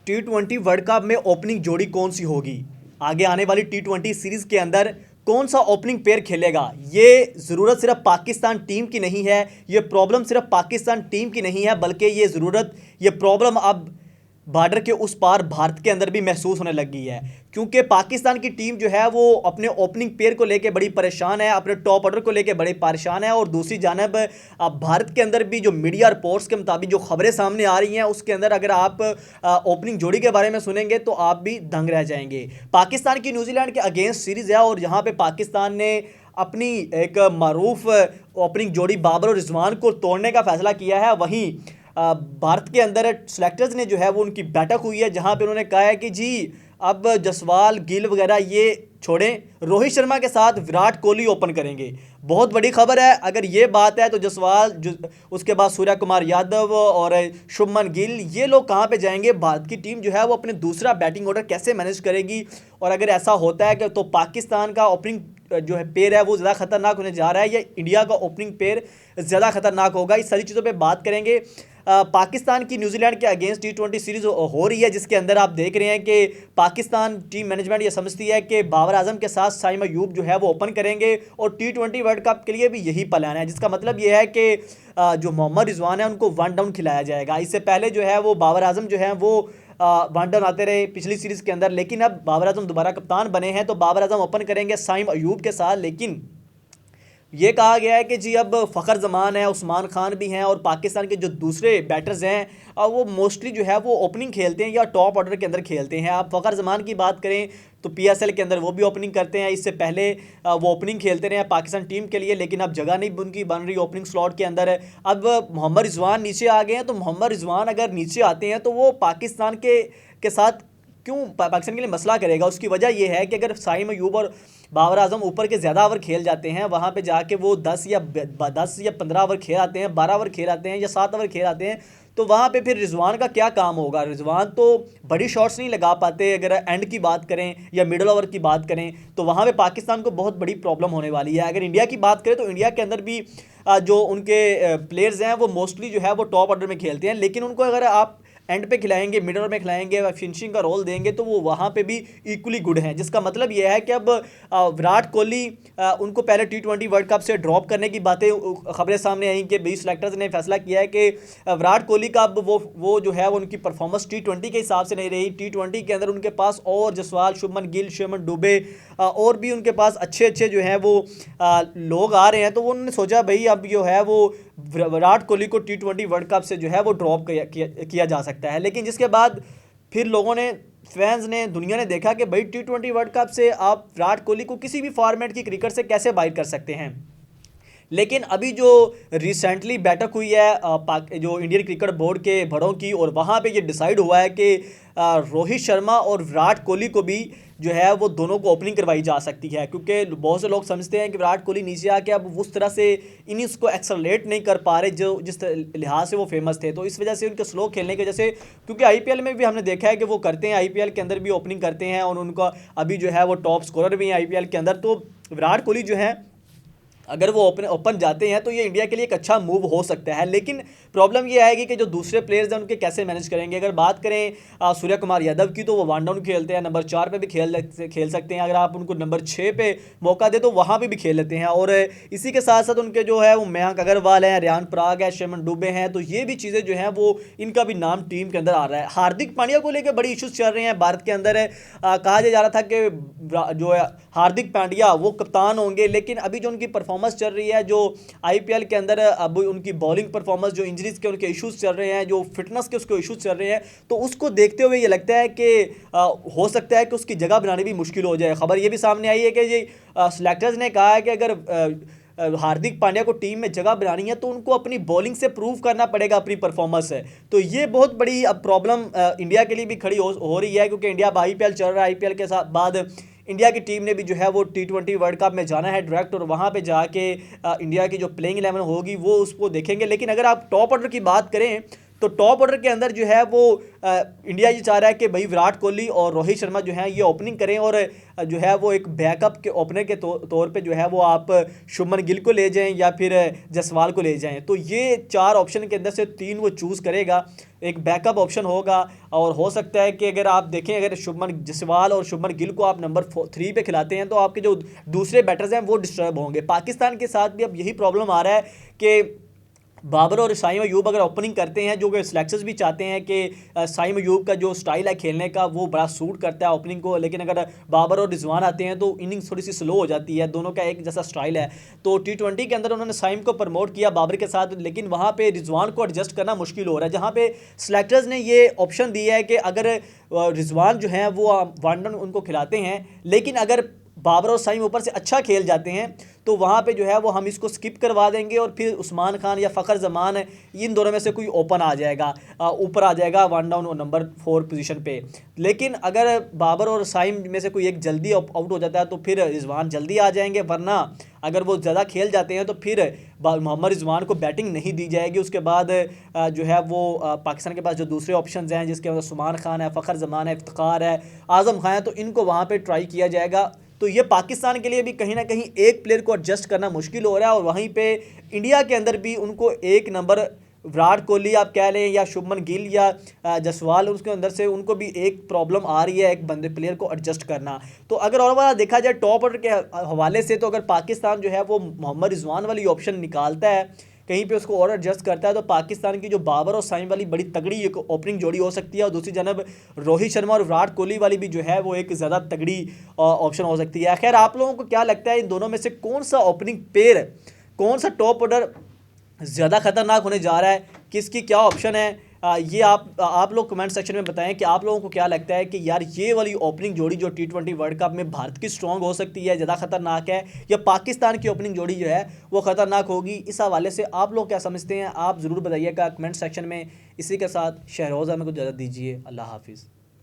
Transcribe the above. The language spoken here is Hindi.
T20 वर्ल्ड कप में ओपनिंग जोड़ी कौन सी होगी? आगे आने वाली T20 सीरीज के अंदर कौन सा ओपनिंग पेयर खेलेगा? ये ज़रूरत सिर्फ पाकिस्तान टीम की नहीं है, ये प्रॉब्लम सिर्फ पाकिस्तान टीम की नहीं है, बल्कि ये प्रॉब्लम अब बॉर्डर के उस पार भारत के अंदर भी महसूस होने लग गई है। क्योंकि पाकिस्तान की टीम जो है वो अपने ओपनिंग पेयर को लेकर बड़ी परेशान है, अपने टॉप ऑर्डर को लेकर बड़े परेशान है। और दूसरी जानब भारत के अंदर भी जो मीडिया रिपोर्ट्स के मुताबिक जो खबरें सामने आ रही हैं उसके अंदर अगर आप ओपनिंग जोड़ी के बारे में सुनेंगे तो आप भी दंग रह जाएंगे। पाकिस्तान की न्यूजीलैंड के अगेंस्ट सीरीज़ है और यहाँ पर पाकिस्तान ने अपनी एक मारूफ ओपनिंग जोड़ी बाबर और रिजवान को तोड़ने का फैसला किया है। वहीं भारत के अंदर सेलेक्टर्स ने जो है वो उनकी बैठक हुई है, जहां पे उन्होंने कहा है कि जी अब जसवाल गिल वगैरह ये छोड़ें, रोहित शर्मा के साथ विराट कोहली ओपन करेंगे। बहुत बड़ी खबर है अगर ये बात है तो जसवाल उसके बाद सूर्य कुमार यादव और शुभमन गिल ये लोग कहाँ पे जाएंगे? भारत की टीम जो है वो अपने दूसरा बैटिंग ऑर्डर कैसे मैनेज करेगी? और अगर ऐसा होता है कि तो पाकिस्तान का ओपनिंग जो है पेयर है वो ज़्यादा खतरनाक होने जा रहा है या इंडिया का ओपनिंग पेयर ज़्यादा खतरनाक होगा? इस सारी चीज़ों पे बात करेंगे। पाकिस्तान की न्यूजीलैंड के अगेंस्ट T20 सीरीज़ हो रही है, जिसके अंदर आप देख रहे हैं कि पाकिस्तान टीम मैनेजमेंट ये समझती है कि बाबर आजम के साथ साइम अयूब जो है वो ओपन करेंगे और T20 वर्ल्ड कप के लिए भी यही प्लान है, जिसका मतलब ये है कि जो मोहम्मद रिजवान है उनको वन डाउन खिलाया जाएगा। इससे पहले जो है वो बाबर आजम जो है वो वन डाउन आते रहे पिछली सीरीज़ के अंदर, लेकिन अब बाबर आजम दोबारा कप्तान बने हैं तो बाबर आजम ओपन करेंगे साइम अयूब के साथ। लेकिन ये कहा गया है कि जी अब फ़खर जमान है, उस्मान खान भी हैं और पाकिस्तान के जो दूसरे बैटर्स हैं वो मोस्टली जो है वो ओपनिंग खेलते हैं या टॉप ऑर्डर के अंदर खेलते हैं। आप फ़खर जमान की बात करें तो PSL के अंदर वो भी ओपनिंग करते हैं, इससे पहले वो ओपनिंग खेलते रहे पाकिस्तान टीम के लिए, लेकिन अब जगह नहीं उनकी बन रही ओपनिंग स्लॉट के अंदर है। अब मोहम्मद रिजवान नीचे आ गए हैं, तो मोहम्मद रिजवान अगर नीचे आते हैं तो वो पाकिस्तान के साथ क्यों पाकिस्तान के लिए मसला करेगा? उसकी वजह यह है कि अगर साइम अयूब और बाबर आजम ऊपर के ज़्यादा ओवर खेल जाते हैं, वहाँ पे जाके वो 10 या 15 ओवर खेल आते हैं, 12 ओवर खेल आते हैं या 7 ओवर खेल आते हैं, तो वहाँ पे फिर रिजवान का क्या काम होगा? रिजवान तो बड़ी शॉट्स नहीं लगा पाते। अगर एंड की बात करें या मिडल ओवर की बात करें तो वहाँ पे पाकिस्तान को बहुत बड़ी प्रॉब्लम होने वाली है। अगर इंडिया की बात करें तो इंडिया के अंदर भी जो उनके प्लेयर्स हैं वो मोस्टली जो है वो टॉप ऑर्डर में खेलते हैं, लेकिन उनको अगर आप एंड पे खिलाएंगे, मिडल में खिलाएंगे, फिनिशिंग का रोल देंगे तो वो वहाँ पे भी इक्वली गुड हैं। जिसका मतलब ये है कि अब विराट कोहली उनको पहले T20 वर्ल्ड कप से ड्रॉप करने की बातें खबरें सामने आई कि 20 सेलेक्टर्स ने फैसला किया है कि विराट कोहली का अब वो जो है वो उनकी परफॉर्मेंस T20 के हिसाब से नहीं रही। T20 के अंदर उनके पास और जसवाल, शुभमन गिल, शिवमन दुबे और भी उनके पास अच्छे अच्छे जो हैं वो लोग आ रहे हैं, तो उन्होंने सोचा भाई अब जो है वो विराट कोहली को T20 वर्ल्ड कप से जो है वो ड्रॉप किया जा सकता है। लेकिन जिसके बाद फिर लोगों ने, फैंस ने, दुनिया ने देखा कि भाई T20 वर्ल्ड कप से आप विराट कोहली को किसी भी फॉर्मेट की क्रिकेट से कैसे बाहर कर सकते हैं। लेकिन अभी जो रिसेंटली बैठक हुई है जो इंडियन क्रिकेट बोर्ड के बड़ों की, और वहाँ पे ये डिसाइड हुआ है कि रोहित शर्मा और विराट कोहली को भी जो है वो दोनों को ओपनिंग करवाई जा सकती है, क्योंकि बहुत से लोग समझते हैं कि विराट कोहली नीचे आके अब उस तरह से इनिंग्स को एक्सेलरेट नहीं कर पा रहे जो जिस लिहाज से वो फेमस थे, तो इस वजह से उनके स्लो खेलने की वजह से, क्योंकि IPL में भी हमने देखा है कि वो करते हैं, IPL के अंदर भी ओपनिंग करते हैं और उनका अभी जो है वो टॉप स्कोरर भी हैं IPL के अंदर। तो विराट कोहली जो है अगर वो ओपन जाते हैं तो ये इंडिया के लिए एक अच्छा मूव हो सकता है। लेकिन प्रॉब्लम ये आएगी कि जो दूसरे प्लेयर्स हैं उनके कैसे मैनेज करेंगे। अगर बात करें सूर्य कुमार यादव की तो वो वन डाउन खेलते हैं, नंबर 4 पे भी खेल सकते हैं। अगर आप उनको नंबर 6 पे मौका दे तो वहाँ पे भी खेल लेते हैं। और इसी के साथ साथ उनके जो है वो मयंक अग्रवाल हैं, रियान पराग है, शिवमन दुबे हैं, तो ये भी चीज़ें जो हैं वो इनका भी नाम टीम के अंदर आ रहा है। हार्दिक पांड्या को लेकर बड़ी इशूज़ चल रहे हैं भारत के अंदर। कहा जा रहा था कि जो है हार्दिक पांड्या वो कप्तान होंगे, लेकिन अभी जो उनकी परफॉर्मेंस चल रही है, जो IPL के अंदर अब उनकी बॉलिंग परफॉर्मेंस, जो इंजरीज के उनके इश्यूज चल रहे हैं, जो फिटनेस के उसके इश्यूज चल रहे हैं, तो उसको देखते हुए ये लगता है कि हो सकता है कि उसकी जगह बनानी भी मुश्किल हो जाए। खबर ये भी सामने आई है कि ये सिलेक्टर्स ने कहा है कि अगर हार्दिक पांड्या को टीम में जगह बनानी है तो उनको अपनी बॉलिंग से प्रूव करना पड़ेगा अपनी परफॉर्मेंस है। तो ये बहुत बड़ी अब प्रॉब्लम इंडिया के लिए भी खड़ी हो रही है, क्योंकि इंडिया अब IPL चल रहा है। IPL के साथ बाद इंडिया की टीम ने भी जो है वो T20 वर्ल्ड कप में जाना है डायरेक्ट, और वहाँ पे जाके इंडिया की जो प्लेइंग 11 होगी वो उसको देखेंगे। लेकिन अगर आप टॉप ऑर्डर की बात करें तो टॉप ऑर्डर के अंदर जो है वो इंडिया ये चाह रहा है कि भाई विराट कोहली और रोहित शर्मा जो है ये ओपनिंग करें और जो है वो एक बैकअप के ओपनर के तौर पे जो है वो आप शुभमन गिल को ले जाएं या फिर जायसवाल को ले जाएं। तो ये 4 ऑप्शन के अंदर से 3 वो चूज़ करेगा, एक बैकअप ऑप्शन होगा। और हो सकता है कि अगर आप देखें, अगर शुभमन जायसवाल और शुभमन गिल को आप नंबर 3 पे खिलाते हैं तो आपके जो दूसरे बैटर्स हैं वो डिस्टर्ब होंगे। पाकिस्तान के साथ भी अब यही प्रॉब्लम आ रहा है कि बाबर और साइम अयूब अगर ओपनिंग करते हैं, जो कि सिलेक्टर्स भी चाहते हैं कि साइम अयूब का जो स्टाइल है खेलने का वो बड़ा सूट करता है ओपनिंग को, लेकिन अगर बाबर और रिजवान आते हैं तो इनिंग्स थोड़ी सी स्लो हो जाती है, दोनों का एक जैसा स्टाइल है। तो T20 के अंदर उन्होंने साइम को प्रमोट किया बाबर के साथ, लेकिन वहाँ पर रिजवान को एडजस्ट करना मुश्किल हो रहा है, जहाँ पे सिलेक्टर्स ने ये ऑप्शन दिया है कि अगर रिजवान जो है वो वन डाउन उनको खिलाते हैं, लेकिन अगर बाबर और साइम ऊपर से अच्छा खेल जाते हैं तो वहाँ पे जो है वो हम इसको स्किप करवा देंगे और फिर उस्मान खान या फ़खर जमान इन दोनों में से कोई ओपन आ जाएगा, ऊपर आ जाएगा वन डाउन और नंबर 4 पोजीशन पे। लेकिन अगर बाबर और साइम में से कोई एक जल्दी आउट हो जाता है तो फिर रिजवान जल्दी आ जाएंगे, वरना अगर वो ज़्यादा खेल जाते हैं तो फिर मोहम्मद रिजवान को बैटिंग नहीं दी जाएगी। उसके बाद जो है वो पाकिस्तान के पास जो दूसरे ऑप्शन हैं जिसके अंदर उस्मान खान है, फ़खर जमान है, इफ्तिखार है, आज़म खान है, तो इनको वहाँ पर ट्राई किया जाएगा। तो ये पाकिस्तान के लिए भी कहीं ना कहीं एक प्लेयर को एडजस्ट करना मुश्किल हो रहा है, और वहीं पे इंडिया के अंदर भी उनको एक नंबर विराट कोहली आप कह लें या शुभमन गिल या जायसवाल, उसके अंदर से उनको भी एक प्रॉब्लम आ रही है एक बंदे प्लेयर को एडजस्ट करना। तो अगर और वाला देखा जाए टॉप ऑर्डर के हवाले से, तो अगर पाकिस्तान जो है वो मोहम्मद रिजवान वाली ऑप्शन निकालता है, कहीं पे उसको और एडजस्ट करता है, तो पाकिस्तान की जो बाबर और साइम वाली बड़ी तगड़ी एक ओपनिंग जोड़ी हो सकती है, और दूसरी जानब रोहित शर्मा और विराट कोहली वाली भी जो है वो एक ज़्यादा तगड़ी ऑप्शन हो सकती है। खैर, आप लोगों को क्या लगता है इन दोनों में से कौन सा ओपनिंग पेयर, कौन सा टॉप ऑर्डर ज़्यादा खतरनाक होने जा रहा है, किसकी क्या ऑप्शन है? ये आप लोग कमेंट सेक्शन में बताएं कि आप लोगों को क्या लगता है कि यार ये वाली ओपनिंग जोड़ी जो T20 वर्ल्ड कप में भारत की स्ट्रॉन्ग हो सकती है, ज़्यादा खतरनाक है, या पाकिस्तान की ओपनिंग जोड़ी जो है वो खतरनाक होगी। इस हवाले से आप लोग क्या समझते हैं, आप ज़रूर बताइएगा कमेंट सेक्शन में। इसी के साथ शहरोज़ हमें कुछ इजाज़त दीजिए। अल्लाह हाफिज़।